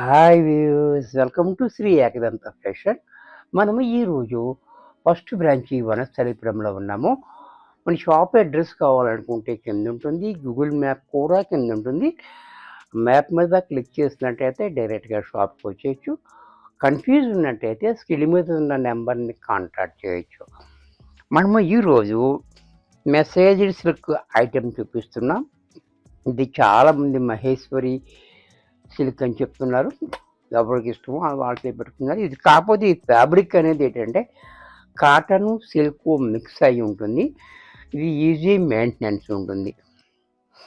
Hi views, welcome to Shri Ekadanta fashion. మనము ఈరోజు first branch వనస్థలిపురంలో ఉన్నాము. మన షాప్ అడ్రస్ కావాలనుకుంటే కింద ఉంటుంది, గూగుల్ మ్యాప్ కూడా కింద ఉంటుంది. మ్యాప్ మీద క్లిక్ చేసినట్టయితే డైరెక్ట్గా షాప్కి వచ్చేయచ్చు. కన్ఫ్యూజ్ ఉన్నట్టయితే స్క్రీన్ మీద ఉన్న నెంబర్ని కాంటాక్ట్ చేయొచ్చు. మనము ఈరోజు మెసేజ్డ్ సిల్క్ ఐటెం చూపిస్తున్నాం. ఇది చాలామంది మహేశ్వరి సిల్క్ అని చెప్తున్నారు. ఎవరికి ఇష్టమో వాళ్ళకి పెట్టుకున్నారు. ఇది కాకపోతే ఈ ఫ్యాబ్రిక్ అనేది ఏంటంటే కాటన్ సిల్క్ మిక్స్ అయి ఉంటుంది. ఇది ఈజీ మెయింటెనెన్స్ ఉంటుంది.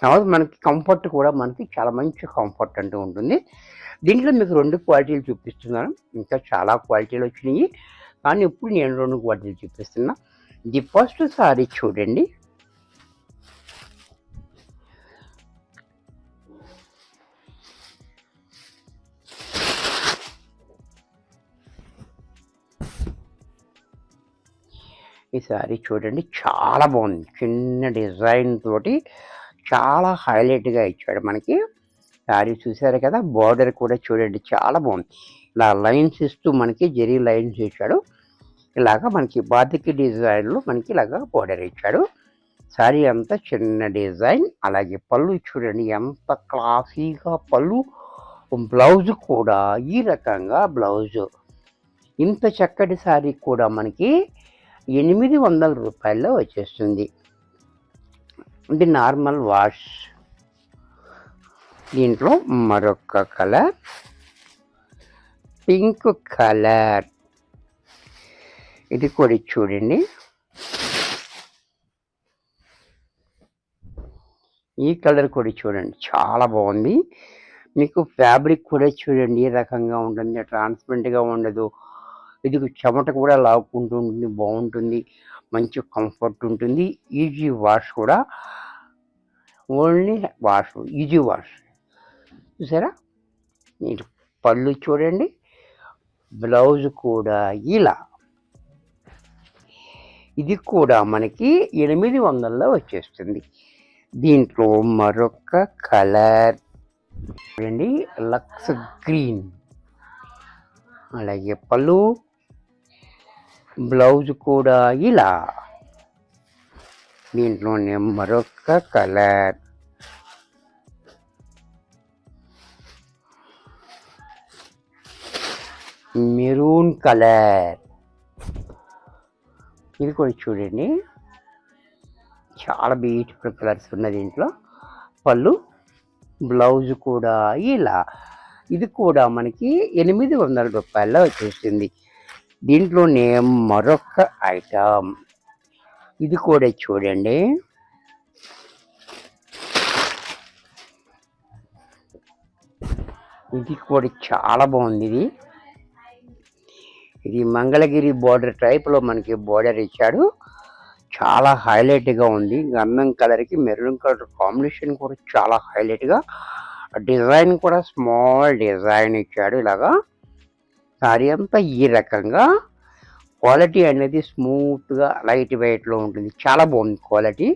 తర్వాత మనకి కంఫర్ట్ కూడా మనకి చాలా మంచి కంఫర్ట్ అంటూ ఉంటుంది. దీంట్లో మీకు 2 క్వాలిటీలు చూపిస్తున్నాను. ఇంకా చాలా క్వాలిటీలు వచ్చినాయి, కానీ ఇప్పుడు నేను 2 క్వాలిటీలు చూపిస్తున్నా. ఇది ఫస్ట్ సారీ చూడండి. ఈ శారీ చూడండి, చాలా బాగుంది. చిన్న డిజైన్ తోటి చాలా హైలైట్గా ఇచ్చాడు మనకి. శారీ చూసారు కదా, బార్డర్ కూడా చూడండి చాలా బాగుంది. ఇలా లైన్స్ ఇస్తూ మనకి జరీ లైన్స్ ఇచ్చాడు. ఇలాగా మనకి బాతికి డిజైన్లో మనకి ఇలాగా బార్డర్ ఇచ్చాడు. శారీ అంతా చిన్న డిజైన్. అలాగే పళ్ళు చూడండి ఎంత క్లాసీగా పళ్ళు. బ్లౌజ్ కూడా ఈ రకంగా బ్లౌజ్. ఇంత చక్కటి శారీ కూడా మనకి 800 రూపాయల్లో వచ్చేస్తుంది. ఇది నార్మల్ వాష్. దీంట్లో మరొక కలర్ పింక్ కలర్. ఇది కూడా చూడండి, ఈ కలర్ కూడా చూడండి చాలా బాగుంది. మీకు ఫ్యాబ్రిక్ కూడా చూడండి ఏ రకంగా ఉంటుంది, ట్రాన్స్పరెంట్గా ఉండదు. ఇది చెమట కూడా లాక్కుంటూ ఉంటుంది, బాగుంటుంది, మంచి కంఫర్ట్ ఉంటుంది. ఈజీ వాష్ కూడా, ఓన్లీ వాష్, ఈజీ వాష్. చూసారా, మీరు పళ్ళు చూడండి, బ్లౌజ్ కూడా ఇలా. ఇది కూడా మనకి 800లో వచ్చేస్తుంది. దీంట్లో మరొక కలర్ చూడండి, లక్స్ గ్రీన్. అలాగే పళ్ళు, బ్లౌజ్ కూడా ఇలా. దీంట్లోనే మరొక కలర్ మెరూన్ కలర్. ఇది కూడా చూడండి చాలా బ్యూటిఫుల్ కలర్స్ ఉన్నాయి దీంట్లో. పళ్ళు, బ్లౌజ్ కూడా ఇలా. ఇది కూడా మనకి 800 రూపాయల్లో వచ్చేస్తుంది. దీంట్లోనే మరొక ఐటమ్. ఇది కూడా చూడండి, ఇది కూడా చాలా బాగుంది. ఇది మంగళగిరి బోర్డర్ టైప్లో మనకి బోర్డర్ ఇచ్చాడు. చాలా హైలైట్గా ఉంది. గంధం కలర్కి మెరూన్ కలర్ కాంబినేషన్ కూడా చాలా హైలైట్గా. డిజైన్ కూడా స్మాల్ డిజైన్ ఇచ్చాడు ఇలాగా. సారీ అంతా ఈ రకంగా. క్వాలిటీ అనేది స్మూత్గా లైట్ వెయిట్లో ఉంటుంది. చాలా బాగుంది క్వాలిటీ.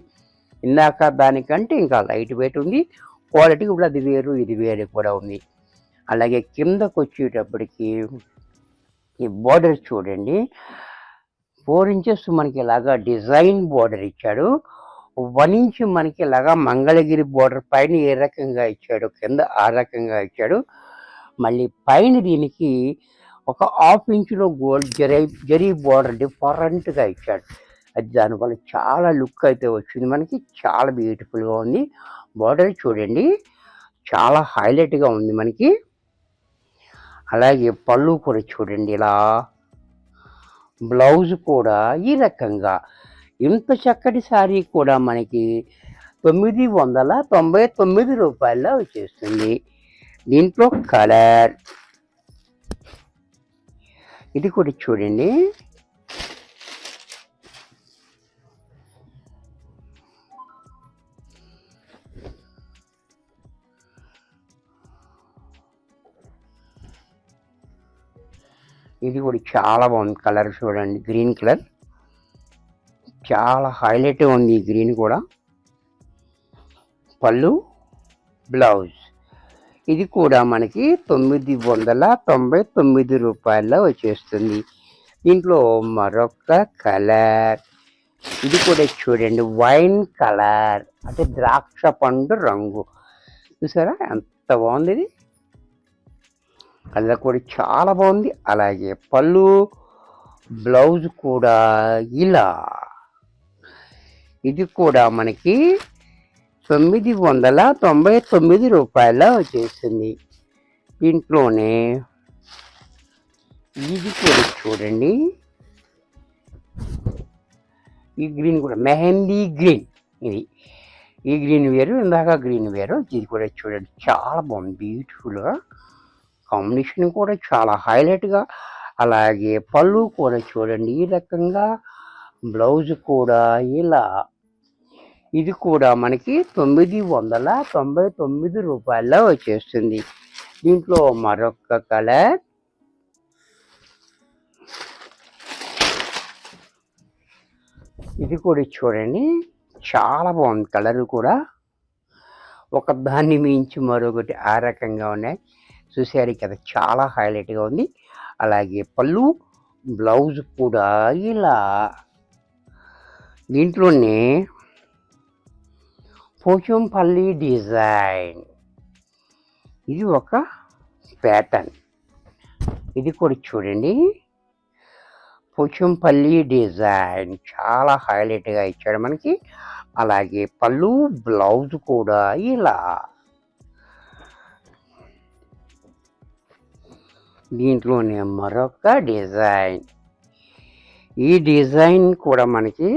ఇందాక దానికంటే ఇంకా లైట్ వెయిట్ ఉంది. క్వాలిటీ కూడా అది వేరు ఇది వేరు కూడా ఉంది. అలాగే కిందకు వచ్చేటప్పటికి ఈ బోర్డర్ చూడండి, 4 ఇంచెస్ మనకి ఇలాగా డిజైన్ బోర్డర్ ఇచ్చాడు. 1 ఇంచ్ మనకి ఇలాగా మంగళగిరి బోర్డర్ పైన ఏ రకంగా ఇచ్చాడు, కింద ఆ రకంగా ఇచ్చాడు. మళ్ళీ పైన దీనికి ఒక 1/2 ఇంచులో గోల్డ్ జరీ బోర్డర్ డిఫరెంట్గా ఇచ్చాడు. అది దానివల్ల చాలా లుక్ అయితే వచ్చింది మనకి. చాలా బ్యూటిఫుల్గా ఉంది. బోర్డర్ చూడండి చాలా హైలైట్గా ఉంది మనకి. అలాగే పళ్ళు కూడా చూడండి ఇలా. బ్లౌజ్ కూడా ఈ రకంగా. ఇంత చక్కటి శారీ కూడా మనకి 999 రూపాయల్లో వచ్చేస్తుంది. దీంట్లో కలర్. ఇది కూడా చూడండి, ఇది కూడా చాలా బాగుంది. కలర్ చూడండి, గ్రీన్ కలర్ చాలా హైలైట్గా ఉంది. ఈ గ్రీన్ కూడా. పళ్ళు, బ్లౌజ్ ఇది కూడా మనకి 999 రూపాయల్లో వచ్చేస్తుంది. దీంట్లో మరొక కలర్, ఇది కూడా చూడండి వైన్ కలర్, అంటే ద్రాక్ష పండు రంగు. చూసారా ఎంత బాగుంది ఇది, కలర్ కూడా చాలా బాగుంది. అలాగే పళ్ళు బ్లౌజ్ కూడా ఇలా, ఇది కూడా మనకి 999 రూపాయల్లో వచ్చేసింది. దీంట్లోనే ఇది కూడా చూడండి, ఈ గ్రీన్ కూడా మెహందీ గ్రీన్, ఇది ఈ గ్రీన్ వేరు, ఇందాక గ్రీన్ వేరు. ఇది కూడా చూడండి చాలా బాగుంది, బ్యూటిఫుల్గా కాంబినేషన్ కూడా చాలా హైలైట్గా. అలాగే పళ్ళు కూడా చూడండి ఈ రకంగా, బ్లౌజ్ కూడా ఇలా. ఇది కూడా మనకి 999 రూపాయల్లో వచ్చేస్తుంది. దీంట్లో మరొక కలర్, ఇది కూడా చూడండి చాలా బాగుంది. కలర్ కూడా ఒక దాన్ని మించి మరొకటి ఆ రకంగా ఉన్నాయి. చూసారు కదా, చాలా హైలైట్గా ఉంది. అలాగే పళ్ళు బ్లౌజ్ కూడా ఇలా. దీంట్లోనే పోచంపల్లి డిజైన్, ఇది ఒక ప్యాటర్న్. ఇది కూడా చూడండి పోచంపల్లి డిజైన్ చాలా హైలైట్గా ఇచ్చాడు మనకి. అలాగే పళ్ళు బ్లౌజ్ కూడా ఇలా. దీంట్లోనే మరొక డిజైన్, ఈ డిజైన్ కూడా మనకి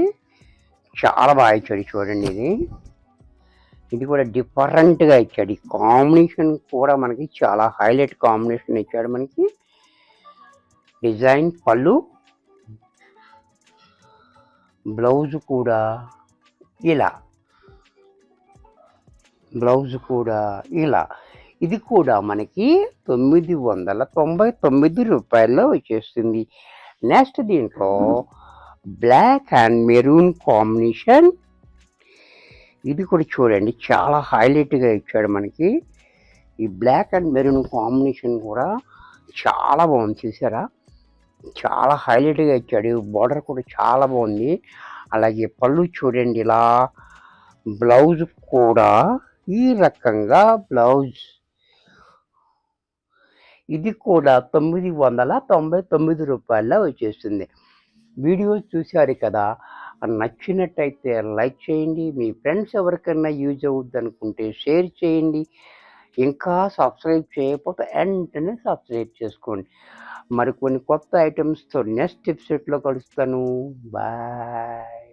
చాలా బాగా ఇచ్చాడు చూడండి. ఇది కూడా డిఫరెంట్గా ఇచ్చాడు. ఈ కాంబినేషన్ కూడా మనకి చాలా హైలైట్ కాంబినేషన్ ఇచ్చాడు మనకి. డిజైన్ పళ్ళు బ్లౌజ్ కూడా ఇలా, బ్లౌజ్ కూడా ఇలా. ఇది కూడా మనకి 999 రూపాయల్లో వచ్చేస్తుంది. నెక్స్ట్ దీంట్లో బ్లాక్ అండ్ మెరూన్ కాంబినేషన్, ఇది కూడా చూడండి చాలా హైలైట్గా ఇచ్చాడు మనకి. ఈ బ్లాక్ అండ్ మెరూన్ కాంబినేషన్ కూడా చాలా బాగుంది. చూసారా చాలా హైలైట్గా ఇచ్చాడు. బార్డర్ కూడా చాలా బాగుంది. అలాగే పళ్ళు చూడండి ఇలా, బ్లౌజ్ కూడా ఈ రకంగా బ్లౌజ్. ఇది కూడా 999 రూపాయల్లో వచ్చేస్తుంది. వీడియో చూశారు కదా, నచ్చినట్టయితే లైక్ చేయండి. మీ ఫ్రెండ్స్ ఎవరికైనా యూజ్ అవుద్ది అనుకుంటే షేర్ చేయండి. ఇంకా సబ్స్క్రైబ్ చేయకపోతే వెంటనే సబ్స్క్రైబ్ చేసుకోండి. మరికొన్ని కొత్త ఐటమ్స్తో నెక్స్ట్ ఎపిసోడ్లో కలుస్తాను. బాయ్.